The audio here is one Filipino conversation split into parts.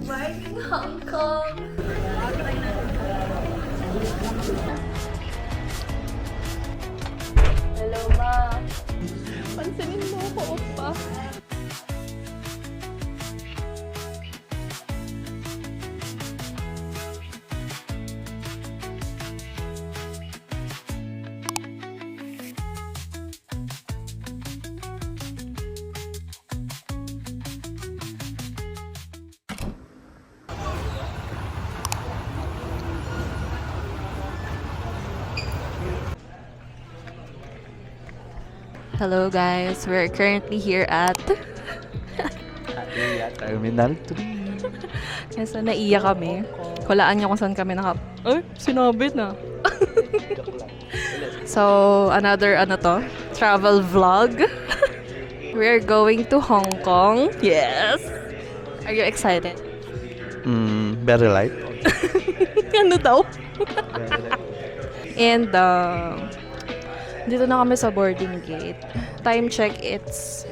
Arrived in Hong Kong! Hello, ma. Pansinin mo ako, oppa. Hello guys, we're currently here at Terminal 3. Kesa naiya kami. Hulaan niyo kung saan kami Ay, sinabi na. So, another travel vlog. We're going to Hong Kong. Yes! Are you excited? Very light. Ano daw? And, dito na kami sa boarding gate. Time check, it's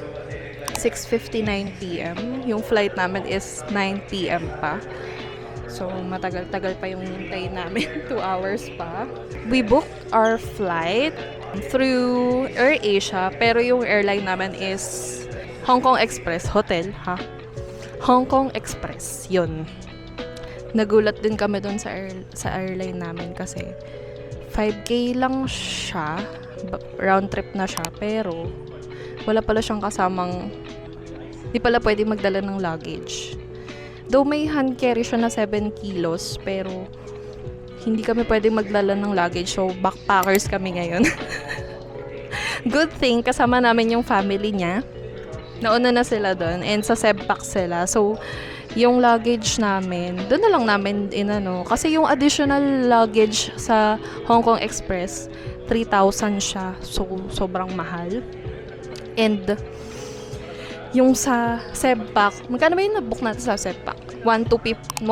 6:59 p.m. Yung flight namin is 9 p.m. pa. So, matagal-tagal pa yung hintay namin. 2 hours pa. We booked our flight through AirAsia, pero yung airline namin is Hong Kong Express Hotel, ha? Hong Kong Express, yun. Nagulat din kami dun sa airline namin kasi 5K lang siya, round trip na siya, pero wala pala siyang kasamang, di pala pwede magdala ng luggage. Though may hand carry siya na 7 kilos, pero hindi kami pwede magdala ng luggage, so backpackers kami ngayon. Good thing, kasama namin yung family niya. Nauna na sila doon, and sa Sebpak sila, so yung luggage namin, doon na lang namin kasi yung additional luggage sa Hong Kong Express, 3,000 siya. So, sobrang mahal. And, yung sa Sebpak, magkano ba yung nabook natin sa Sebpak? 1,250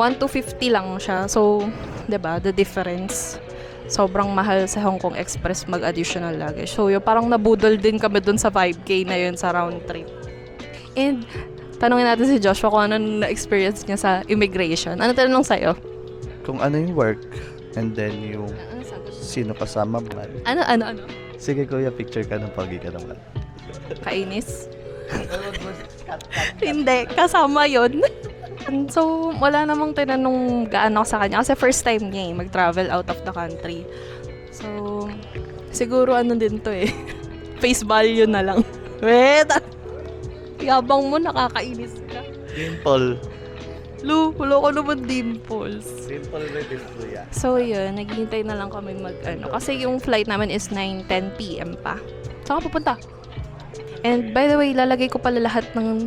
lang siya. So, 'di ba, the difference. Sobrang mahal sa Hong Kong Express mag-additional luggage. So, yung parang nabudol din kami dun sa 5K na yun sa round trip. And, tanungin natin si Joshua kung ano na-experience niya sa immigration. Ano tanong sa'yo? Kung ano yung work, and then yung sino kasama mo. Ano? Sige kuya, picture ka ng pogi ka naman. Kainis? Hindi, kasama yon. So, wala namang tinanong gaano sa kanya. Kasi first time niya mag-travel out of the country. So, siguro din to face value na lang. Wait! Yabang mo, nakakainis ka. Dimple. Wala ko naman dimples. Dimple na dimple yan. So, yun. Naghihintay na lang kami kasi yung flight namin is 9:10 p.m. pa. Saan ka pupunta? And by the way, lalagay ko pala lahat ng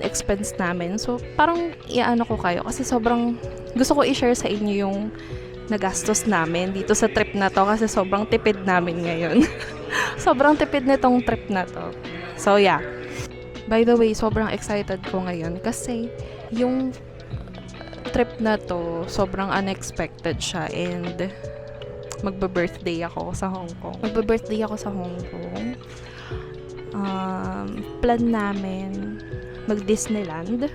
expense namin. So, parang ko kayo kasi sobrang gusto ko i-share sa inyo yung nagastos namin dito sa trip na to kasi sobrang tipid namin ngayon. Sobrang tipid nitong trip na to. So, yeah. By the way, sobrang excited ko ngayon kasi yung trip na to, sobrang unexpected siya and magbe-birthday ako sa Hong Kong. Plan namin mag-Disneyland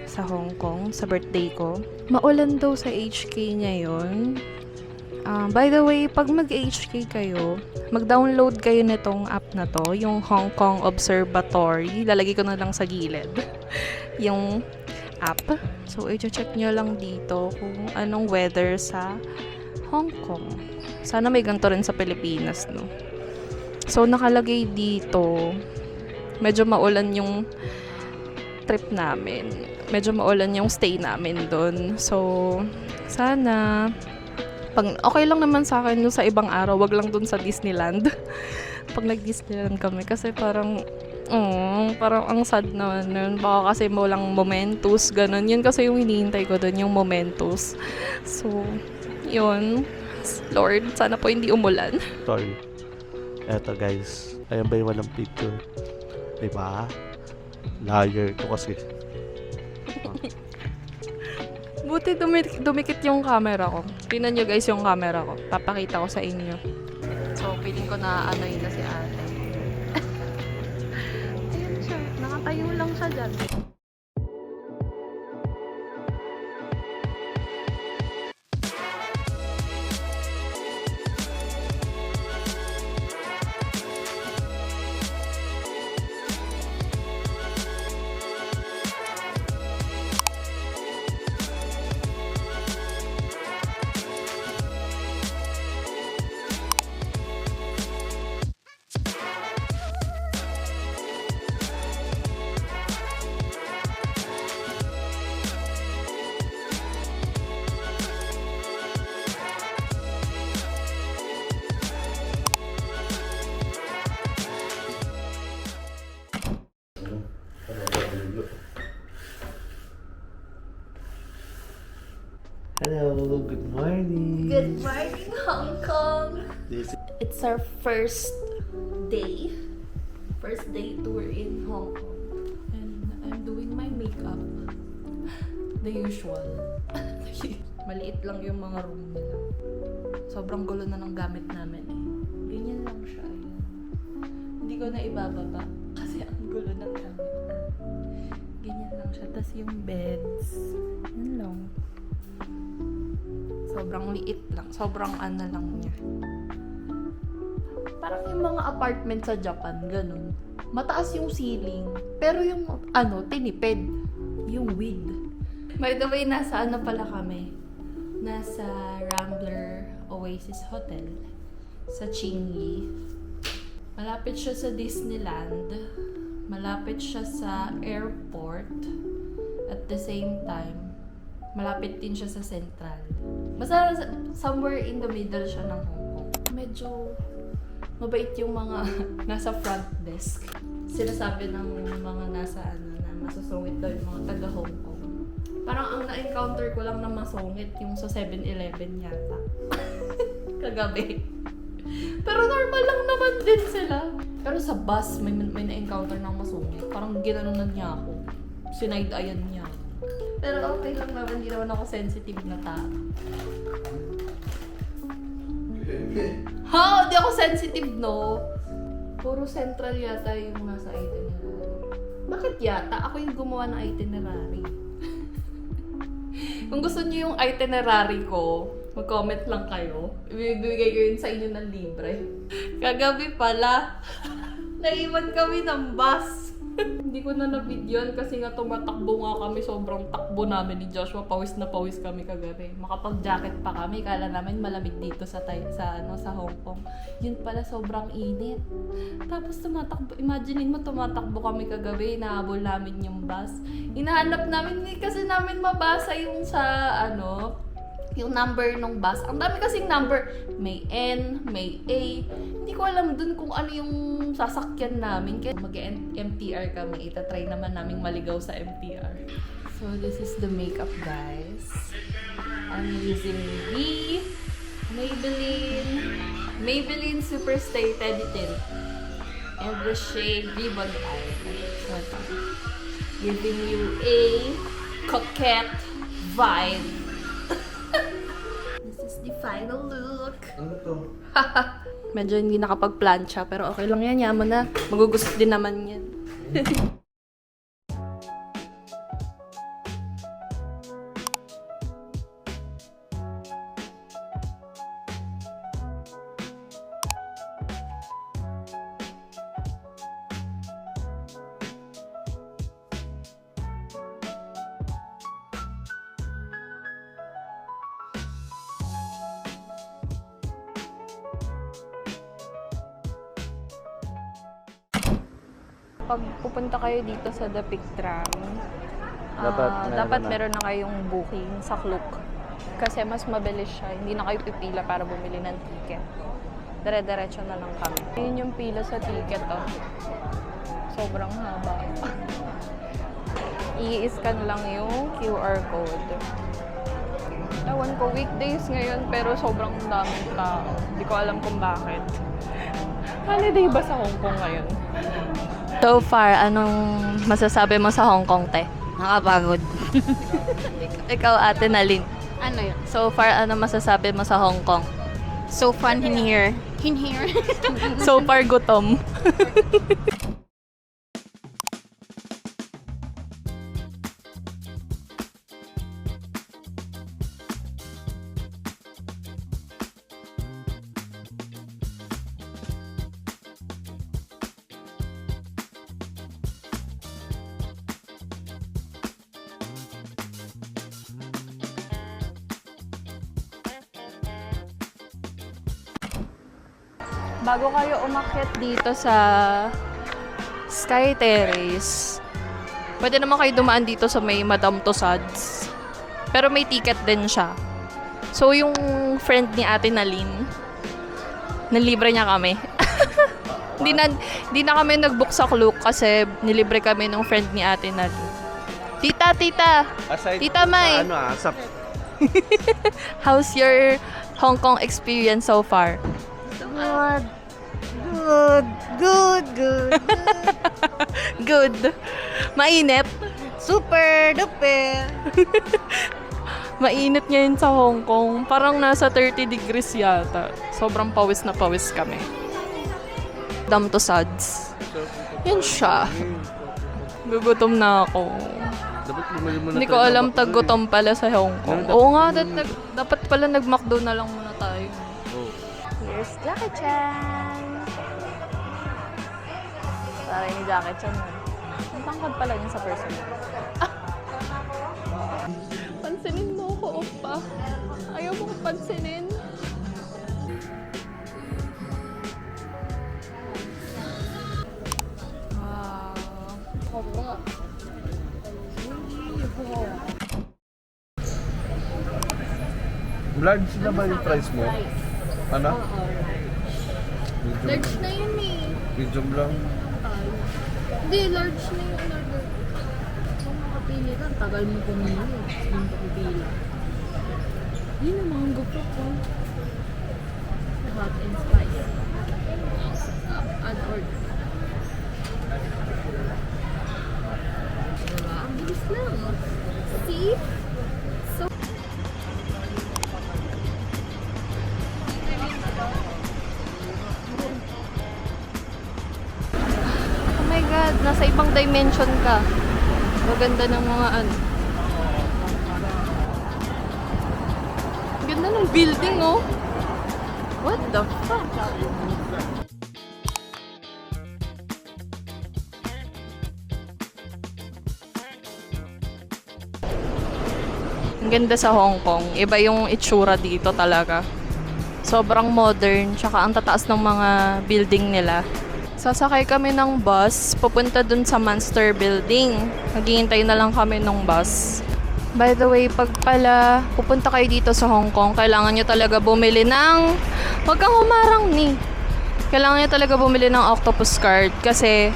sa Hong Kong sa birthday ko. Maulan daw sa HK ngayon. By the way, pag mag-HK kayo, mag-download kayo nitong app na to, yung Hong Kong Observatory. Lalagay ko na lang sa gilid yung app. So, i-check nyo lang dito kung anong weather sa Hong Kong. Sana may ganito rin sa Pilipinas, no? So, nakalagay dito, medyo maulan yung trip namin. Medyo maulan yung stay namin doon. So, sana okay lang naman sa akin sa ibang araw, wag lang dun sa Disneyland. Pag nag-Disneyland kami kasi parang ang sad naman nun. Baka kasi walang Momentos, ganun. Yun kasi yung hinihintay ko dun, yung Momentos. So, yun. Lord, sana po hindi umulan. Sorry. Eto guys, ayan ba yung walang picture? Diba? Liar ko kasi. Buti dumikit yung camera ko. Tingnan nyo guys yung camera ko. Papakita ko sa inyo. So, feeling ko na yun na si ate. Ayun siya. Nakatayo lang siya dyan. Hello, good morning. Good morning, Hong Kong! This It's our first day tour in Hong Kong. And I'm doing my makeup. The usual. Maliit lang yung mga room nila. Sobrang gulo na ng gamit namin eh. Ganyan lang siya. Ayun. Hindi ko na ibababa kasi ang gulo ng gamit na. Ganyan lang siya. Tapos yung beds, yun lang. Sobrang liit lang. Sobrang ano lang niya. Parang yung mga apartment sa Japan, ganun. Mataas yung ceiling, pero yung tinipid. Yung wig. By the way, nasa ano pala kami? Nasa Rambler Oasis Hotel sa Chingy. Malapit siya sa Disneyland. Malapit siya sa airport. At the same time, malapit din siya sa Central. Basta somewhere in the middle siya ng Hong Kong. Medyo mabait yung mga nasa front desk. Sinasabi ng mga nasa na masusungit daw yung mga taga Hong Kong. Parang ang na-encounter ko lang na masungit yung sa 7-Eleven yata. Kagabi. Pero normal lang naman din sila. Pero sa bus, may na-encounter ng masungit. Parang ginanunan niya ako. Sinaid-ayan niya ako. Pero okay lang naman, hindi naman ako sensitive na tao. Ha? Hindi ako sensitive, no? Puro central yata yung nasa itinerary. Bakit yata? Ako yung gumawa ng itinerary. Kung gusto niyo yung itinerary ko, mag-comment lang kayo. Ibibigay ko yun sa inyo ng libre. Kagabi pala, naiwan kami ng bus. Hindi ko na na-videoan kasi nga tumatakbo nga kami. Sobrang takbo namin ni Joshua. Pawis na pawis kami kagabi. Makapag-jacket pa kami. Kala namin malamig dito sa Hong Kong. Yun pala, sobrang init. Tapos tumatakbo. Imaginein mo, tumatakbo kami kagabi. Inahabol namin yung bus. Inahanap namin, hindi kasi namin mabasa yung yung number ng bus. Ang dami kasing number. May N, may A. Hindi ko alam dun kung ano yung sasakyan namin. Kaya mag-MTR kami. Itatry naman namin maligaw sa MTR. So, this is the makeup, guys. I'm using the Maybelline Super Stay Teddy Tint. And the shade Ribbon Eye. So, ito. Giving you a coquette vibe. This is the final look. ano to? Medyo hindi nakapag-plancha, pero okay lang yan. Yaman na. Magugusto din naman yan. Pag pupunta kayo dito sa The Peak Tram, dapat meron na kayong booking sa Klook. Kasi mas mabilis siya. Hindi na kayo pipila para bumili ng ticket. Dire-diretso na lang kami. Yun yung pila sa ticket, oh. Sobrang haba. I-scan lang yung QR code. Ewan ko, weekdays ngayon, pero sobrang daming tao. Hindi ko alam kung bakit. Holiday ba sa Hong Kong ngayon? So far, anong masasabi mo sa Hong Kong, te? Nakapagod. Ikaw, Ate Nalin. Ano yun? So far, ano masasabi mo sa Hong Kong? So fun in here. In here? So far, gutom. Bago kayo umakyat dito sa Sky Terrace, pwede naman kayo dumaan dito sa may Madame Tussauds. Pero may ticket din siya. So, yung friend ni Ate Nalin, nilibre niya kami. Hindi na kami nag-book sa Klook kasi nilibre kami ng friend ni Ate Nalin. Tita! Aside Tita May! sa How's your Hong Kong experience so far? Good. Good. Good. Good. Good. Mainit. Super duper. Mainit ngayon sa Hong Kong. Parang nasa 30 degrees yata. Sobrang pawis na pawis kami. Dam to suds. Yan siya. Gugutom na ako. Dapat bumili mo na Hindi ko tayo ng alam McDo taggutom pala sa Hong Kong. Ganun Oo nga, dapat pala nag-McDo na lang muna tayo. Oh. Here's Jackie Chan. Parang ni Jackie Chan. Ang tangkad pala niya sa personal. Ah! Pansinin mo ko, Oppa. Ayaw mo ko pansinin. Large na ba yung price mo? Ano? Medium, Large na yun eh. medium lang. Hindi, large na yung order. Kung makapili ka, tagal mo pumili. Hindi mo pipili. Yun ang mga gusto ko. Hot and spicy. Add order. Diba? Ang bilis lang. See? So, Oh my God, nasa ibang dimension ka. Maganda ng mga ano. Ganda ng building, oh. What the fuck? Ang ganda sa Hong Kong. Iba yung itsura dito talaga. Sobrang modern, tsaka ang tataas ng mga building nila. Sasakay kami ng bus, pupunta dun sa Monster Building. Naghihintay na lang kami ng bus. By the way, pag pala pupunta kayo dito sa Hong Kong, kailangan nyo talaga bumili ng... Huwag kang humarang ni. Kailangan nyo talaga bumili ng octopus card kasi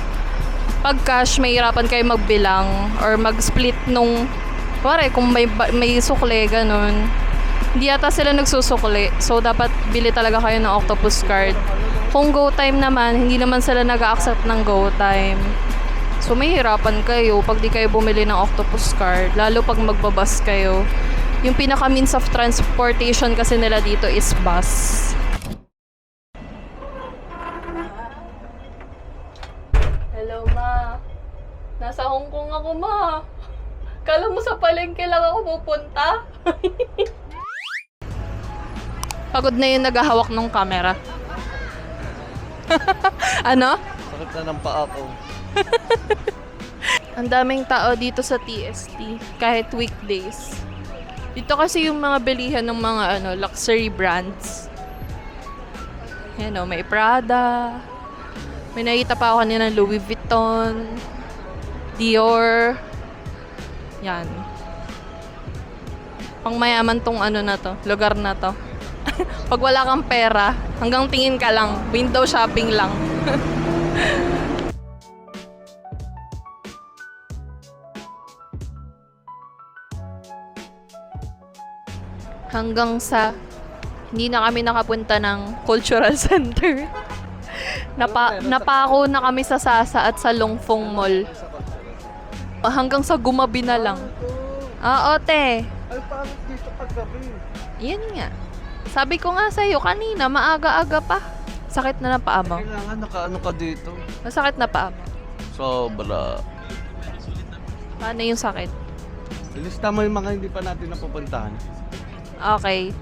pag cash, may hirapan kayo magbilang or mag-split nung... Pare, kung may sukle, ganun. Hindi yata sila nagsusukli. So, dapat bili talaga kayo ng octopus card. Kung GoTime naman, hindi naman sila nag-a-accept ng GoTime. So, may hirapan kayo pag di kayo bumili ng octopus card. Lalo pag magbabas kayo. Yung pinaka means of transportation kasi nila dito is bus. Hello, Ma. Nasa Hong Kong ako, Ma. Kala mo sa palengke lang ako pupunta? Pagod na yung naghahawak ng camera. Ano? Sakit na ng paa ko. Ang daming tao dito sa TST, kahit weekdays. Dito kasi yung mga bilihan ng mga luxury brands. Yan o, may Prada. May nakita pa ako kanina ng Louis Vuitton, Dior. Yan. Pang mayaman tong na to, lugar na to. Pag wala kang pera, hanggang tingin ka lang, window shopping lang. Hanggang sa hindi na kami nakapunta ng cultural center. Napako na kami sa Sasa at sa Longfong Mall. Hanggang sa Gumabi na lang. Oo, te. Ay, paano dito paggabi? Yan nga. Sabi ko nga sa'yo kanina, maaga-aga pa. Sakit na ng paa mo. Kailangan nakaano ka dito. Masakit na paa mo. Sobra. Paano yung sakit? Ilista mo yung mga hindi pa natin napupuntahan. Okay.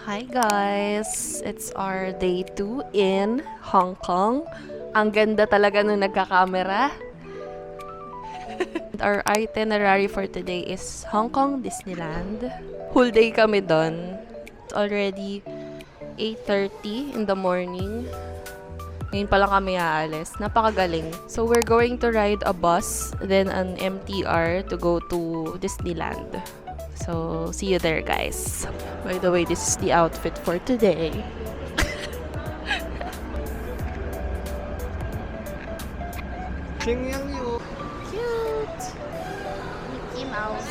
Hi guys! It's our day 2 in Hong Kong. Ang ganda talaga nung nagka-camera. Our itinerary for today is Hong Kong Disneyland. Whole day kami doon. It's already 8:30 in the morning. Ngayon pa lang kami aalis. Napakagaling. So, we're going to ride a bus, then an MTR to go to Disneyland. So, see you there, guys. By the way, this is the outfit for today. Cute! Mickey Mouse.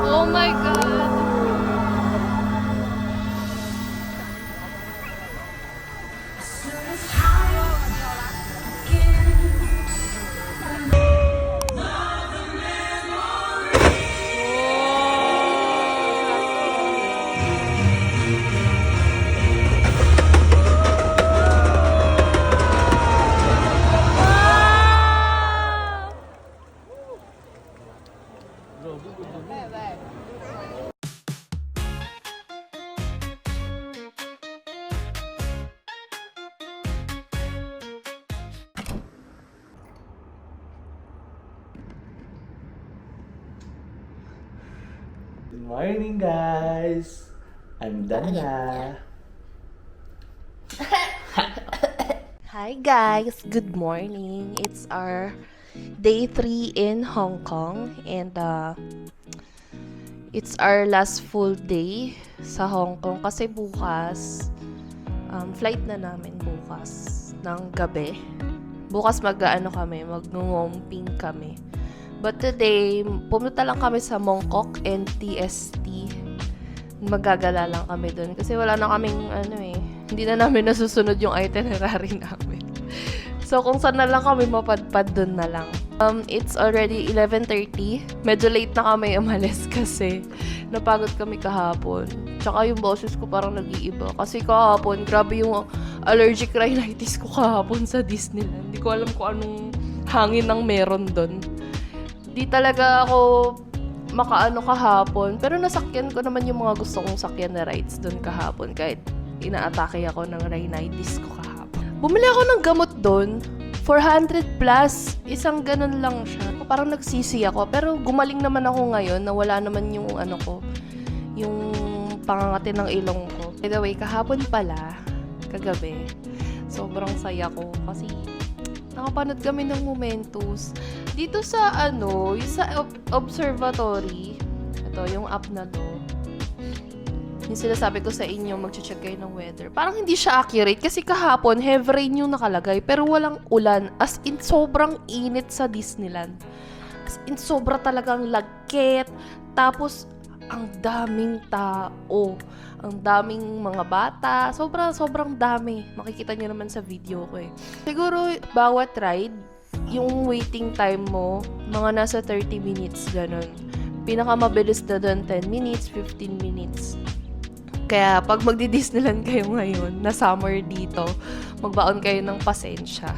Oh my God! Good morning, guys! I'm done na. Hi guys, good morning. It's our day 3 in Hong Kong and it's our last full day sa Hong Kong kasi bukas flight na namin bukas ng gabi. Bukas mag-ngomping kami. But today, pumunta lang kami sa Mongkok and TST. Magagala lang kami dun kasi wala na kaming hindi na namin nasusunod yung itinerary namin. So, kung saan na lang kami mapadpad dun na lang. It's already 11:30. Medyo late na kami umalis kasi napagod kami kahapon. Tsaka yung boses ko parang nag-iiba. Kasi kahapon, grabe yung allergic rhinitis ko kahapon sa Disneyland. Hindi ko alam kung anong hangin ang meron dun. Di talaga ako makaano kahapon. Pero nasakyan ko naman yung mga gusto kong sakyan na rides dun kahapon. Kahit inaatake ako ng rhinitis ko kahapon. Bumili ako ng gamot dun. 400 plus. Isang ganun lang siya. Parang nagsisi ako. Pero gumaling naman ako ngayon na wala naman yung yung pangangati ng ilong ko. By the way, kahapon pala, kagabi, sobrang saya ko kasi nakapanood kami ng Momentos. Dito sa yung sa observatory, ito, yung app na to, yung sinasabi ko sa inyo, mag-check kayo ng weather. Parang hindi siya accurate kasi kahapon, heavy rain yung nakalagay, pero walang ulan. As in, sobrang init sa Disneyland. As in, sobra talagang lagkit. Tapos, ang daming tao. Ang daming mga bata. Sobrang dami. Makikita nyo naman sa video ko eh. Siguro, bawat ride, yung waiting time mo, mga nasa 30 minutes, ganun. Pinakamabilis na doon, 10 minutes, 15 minutes. Kaya, pag magdi-Disneyland kayo ngayon, na summer dito, magbaon kayo ng pasensya.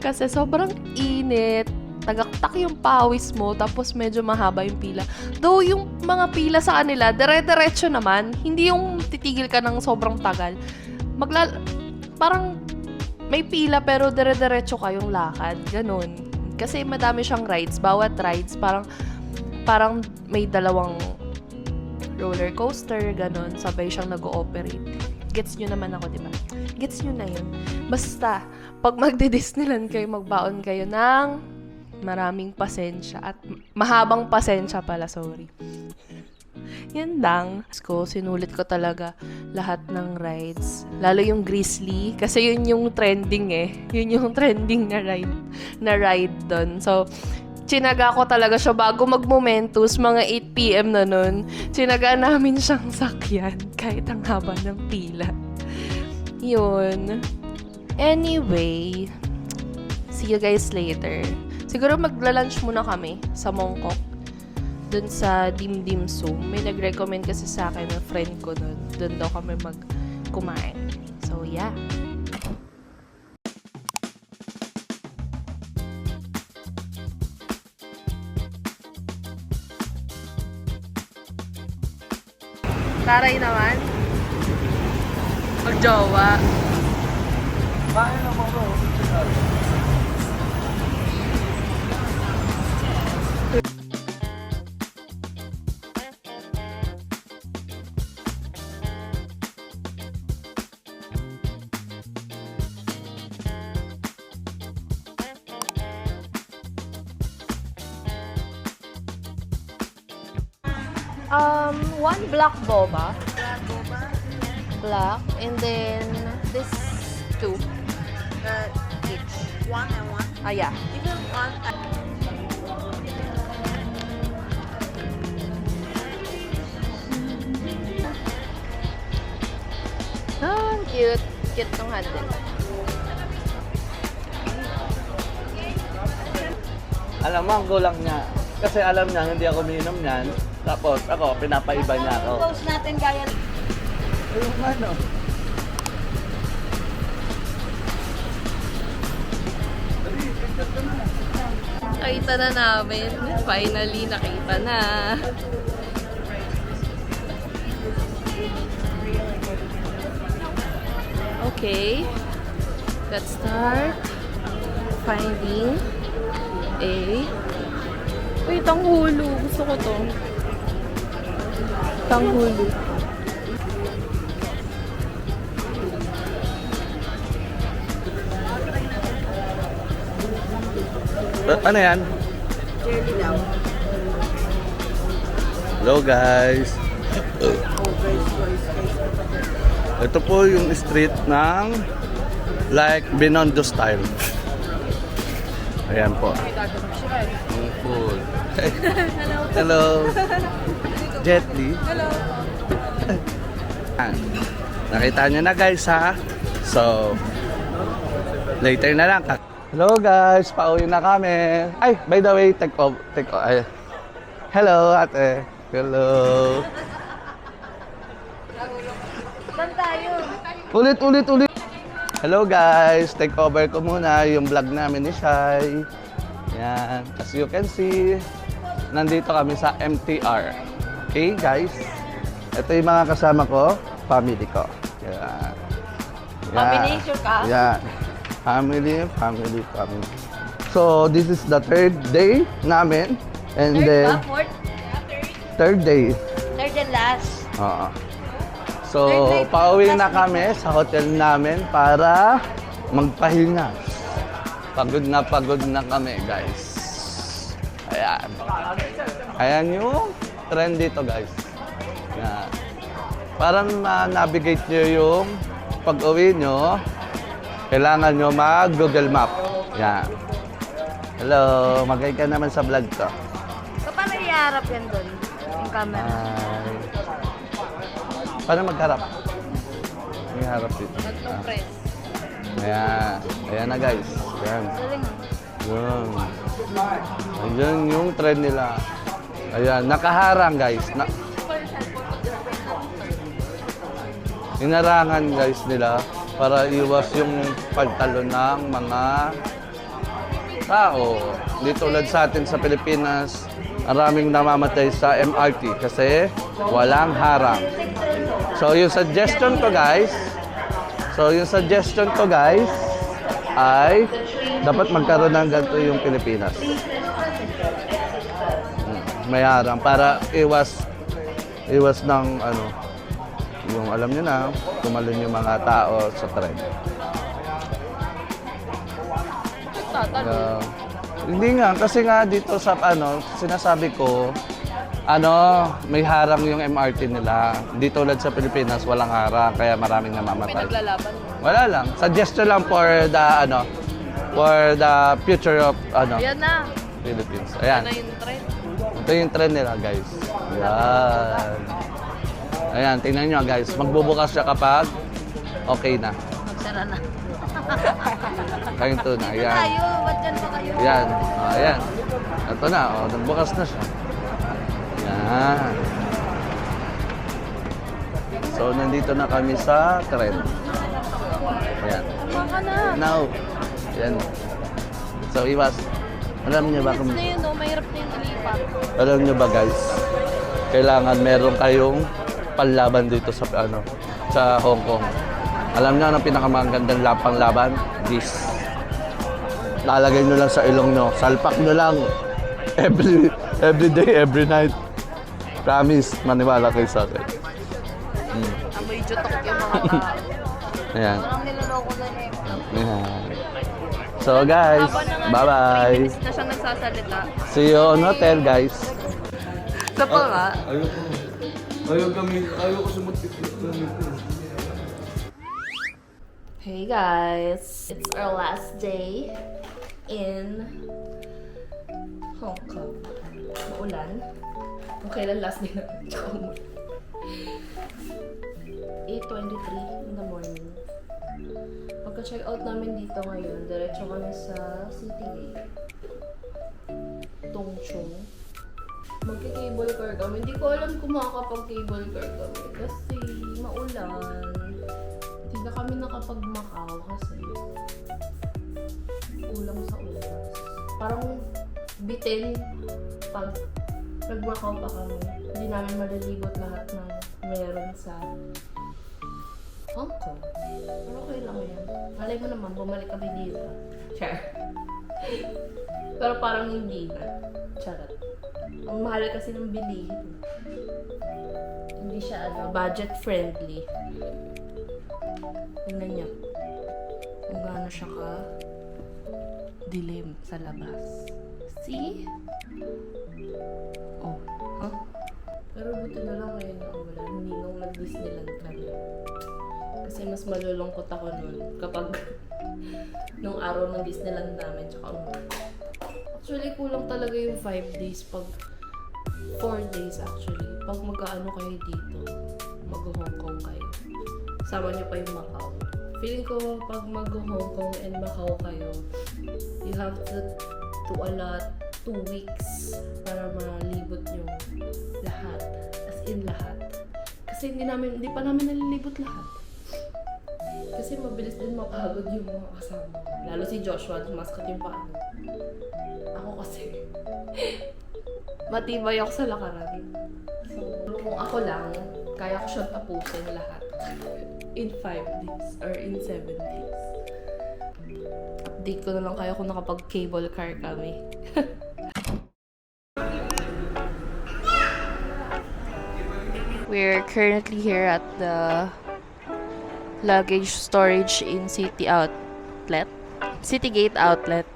Kasi sobrang init, tagaktak yung pawis mo, tapos medyo mahaba yung pila. Though, yung mga pila sa kanila, dire-diretso naman, hindi yung titigil ka ng sobrang tagal. Parang, may pila pero dire-diretso kayong lakad. Ganun. Kasi madami siyang rides. Bawat rides, parang may dalawang roller coaster, ganun. Sabay siyang nag-ooperate. Gets nyo naman ako, di ba? Gets nyo na yun. Basta, pag magdi-Disneyland kayo, magbaon kayo ng maraming pasensya. At mahabang pasensya pala, sorry. Yan lang. Sinulit ko talaga lahat ng rides. Lalo yung Grizzly. Kasi yun yung trending eh. Yun yung trending na ride doon. So, tsinaga ko talaga siya bago mag-Momentus, mga 8 PM na nun. Tsinaga namin siyang sakyan kahit ang haba ng pila. Yun. Anyway, see you guys later. Siguro magla-lunch muna kami sa Mongkok. Dun sa Dim Dim Sum. May nag-recommend kasi sa akin ng friend ko nun. Dun daw kami kumain. So, yeah. Taray naman. Magjowa. Bakit naman ko? One black boba. Black. And then, this two. Each. One and one. Ah, yeah. Even one. Ah, cute. Cute tong handle. Alam mo, ang gulang niya. Kasi alam niya, hindi ako umiinom niyan. Tapos ako, pinapaiba niya ako. Post natin gaya. Ayun nga, no? Nakita na namin. Finally, nakita na. Okay. Let's start finding a... Wait, tanghulu. Gusto ko to. Tanghulu. Ano yan? Jelly daw. Hello guys. Ito po yung street ng like Binondo style. Ayan po. Ang food. Hello. Jet Li. Hello. Nakita nyo na guys ha. So, later na lang. Hello guys, pauwi na kami. Ay, by the way, ay. Hello ate. Hello. Saan tayo? Ulit. Hello guys, take over ko muna yung vlog namin ni Shai. Yan, as you can see, nandito kami sa MTR. Okay guys, ito yung mga kasama ko, family ko. Yan. Combination ka? Yan. Family. So, this is the third day namin. And then, Fourth? third day. Third and last. Oo. So, pauwi na kami sa hotel namin para magpahinga. Pagod na kami, guys. Ayan. Ayan yung trend dito, guys. Yan. Para ma-navigate nyo yung pag-uwi nyo, kailangan nyo mag-Google Map. Yan. Hello, magay ka naman sa vlog ko. So, paano iharap yan doon? Yung camera. Ay. Paano magharap? May harap dito. Tatlong press. Ayan. Ayan na, guys. Ayan. Galing ah. Yun. Ayan yung trend nila. Ayan, nakaharang guys. Inarangan guys nila para iwas yung pagtalo ng mga tao. Hindi tulad sa atin sa Pilipinas, maraming namamatay sa MRT kasi walang harang. So yung suggestion ko guys, ay dapat magkaroon ng ganito yung Pilipinas. May harang para iwas ng ano, yung alam niyo na, tumalon yung mga tao sa tren. Hindi nga, kasi nga dito sa ano, sinasabi ko, may harang yung MRT nila. Di tulad sa Pilipinas, walang harang, kaya maraming namamatay. Pinaglalaban. Wala lang. Suggestion lang for the future of Ayan na. Philippines. Ayan. Ayan na yung trend. Ito yung trend nila, guys. Ayan. Ayan, tingnan nyo, guys. Magbubukas siya kapag okay na. Magsara na. Kayong to na. Ayan. Tayo, ba't dyan pa kayo? Ayan. Ayan. Ito na. Nagbukas na siya. Ayan. So, nandito na kami sa trend. Ayan. Tama ka na. Now. Ayan. So, iwas. Alam niyo ba kung... Na yun, no? Mahirap na yung nalipat. Alam niyo ba guys, kailangan meron kayong panlaban dito sa sa Hong Kong. Alam niyo ang pinakamagandang panglaban? This. Lalagay niyo lang sa ilong niyo. Salpak niyo lang. Every day, every night. Promise, maniwala kayo sa akin. Amoy jutok yung mga tao. Ayan. Parang niloloko na eh. Ayan. So guys, bye-bye. 3 minutes na siya nagsasalita. See you on hotel guys. Sa pa nga. Ayaw ko sumutip. Hey guys, it's our last day in Hong Kong. Maulan. Kung kailan last day natin, tsaka umulan. 8:23 in the morning. Pagka-check out namin dito ngayon, diretso kami sa City Gate. Tongchong. Magki-cable car kami. Hindi ko alam kung makakapag-cable car kami kasi maulan. Hindi na kami nakapag-Macau kasi kulang sa oras. Parang bitin pag nag-Macau pa kami. Hindi namin malilibot lahat ng meron sa Hong Kong. Pero okay lang yan. Malay mo naman, bumalik kami dito. Char. Pero parang hindi na. Charot. Ang mahal kasi ng bilihin. Hindi siya budget friendly. Tingnan niyo. Kung gaano siya ka dilim sa labas. See? Oh. Huh? Pero buti na lang ngayon na wala. Hindi nung nag-Disneyland kami. Kasi mas malulungkot ako nun kapag nung araw ng Disneyland namin tsaka actually kulang talaga yung 5 days pag 4 days actually pag magkaano kayo dito mag-Hong Kong kayo sama niyo pa yung Macau. Feeling ko pag mag-Hong Kong and Macau kayo you have to allot 2 weeks para malibot yung lahat as in lahat kasi hindi pa namin nalilibot lahat. Kasi mabilis din mapagod yung mga kasama. Lalo si Joshua, tumaskat yung paa. Ako kasi, matibay ako sa lakaran. So, kung ako lang, kaya ko siyang tapusin lahat. In 5 days or in 7 days. Update ko na lang kayo kung nakapag-cable car kami. We're currently here at the luggage storage in City Gate Outlet.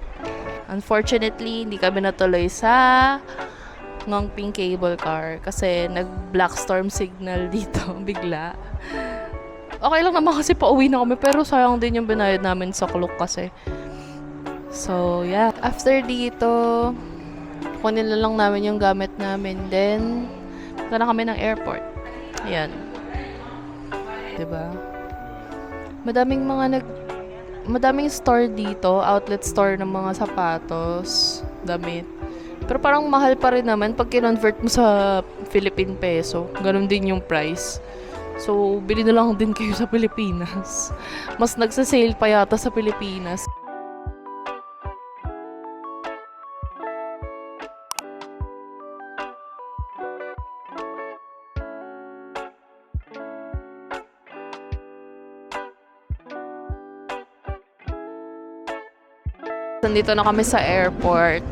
Unfortunately, hindi kami natuloy sa Ngongping Cable Car kasi nag-black storm signal dito bigla. Okay lang naman kasi pauwi na kami pero sayang din yung binayad namin sa Klook kasi. So, yeah. After dito, kunin na lang namin yung gamit namin. Then, punta na kami ng airport. Ayan. Diba? Madaming store dito, outlet store ng mga sapatos, damit. Pero parang mahal pa rin naman pag kinonvert mo sa Philippine peso. Ganun din yung price. So, bili na lang din kayo sa Pilipinas. Mas nagsa-sale pa yata sa Pilipinas. Nandito na kami sa airport.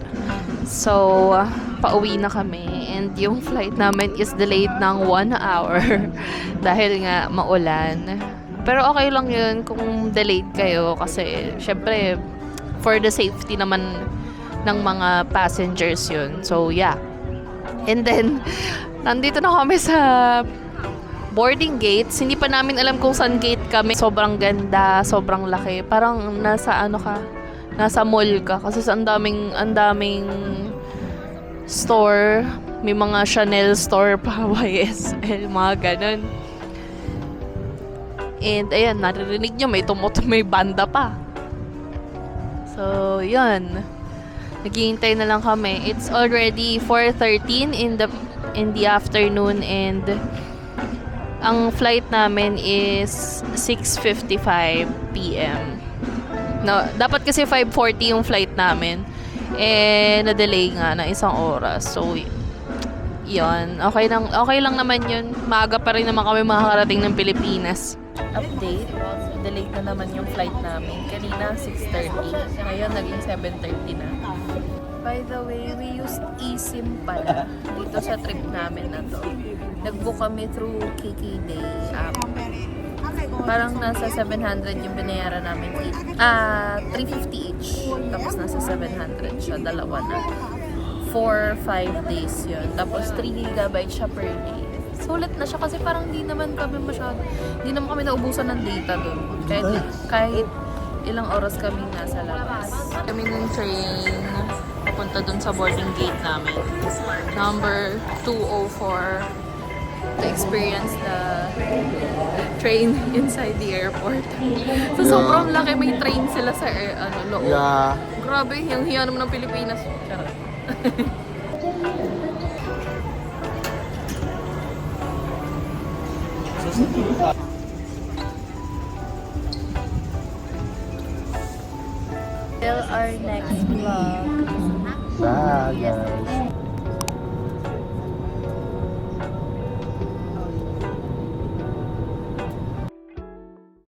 So, pauwi na kami. And yung flight namin is delayed ng 1 hour. Dahil nga maulan. Pero okay lang yun kung delayed kayo. Kasi, syempre, for the safety naman ng mga passengers yun. So, yeah. And then, nandito na kami sa boarding gates. Hindi pa namin alam kung saan gate kami. Sobrang ganda, sobrang laki. Parang nasa mall ka kasi ang daming store, may mga Chanel store pa, YSL, mga ganun. And ayan, naririnig nyo, may banda pa. So, yun. Naghihintay na lang kami. It's already 4:13 in the afternoon and ang flight namin is 6:55 PM. No, dapat kasi 5:40 yung flight namin. Eh, na-delay nga na 1 oras. So, yun. Okay lang naman yun. Maaga pa rin naman kami makakarating ng Pilipinas. Update. Delayed na naman yung flight namin. Kanina, 6:30. Ngayon, naging 7:30 na. By the way, we used eSIM pala dito sa trip namin na to. Nag-book kami through KKday app. Parang nasa 700 yung binayaran namin. 350 each. Tapos nasa 700 siya. Dalawa na. 4-5 days yun. Tapos 3 GB siya per day. Sulit na siya kasi parang hindi naman kami naubusan ng data doon. Kahit ilang oras kami nasa labas. Kami ng train papunta doon sa boarding gate namin. Number 204. To experience the train inside the airport. So, sobrang laki. May train sila sa loob. Yeah. Grabe, yung hiya naman ng Pilipinas. Charot. Till our next vlog. Bye, guys.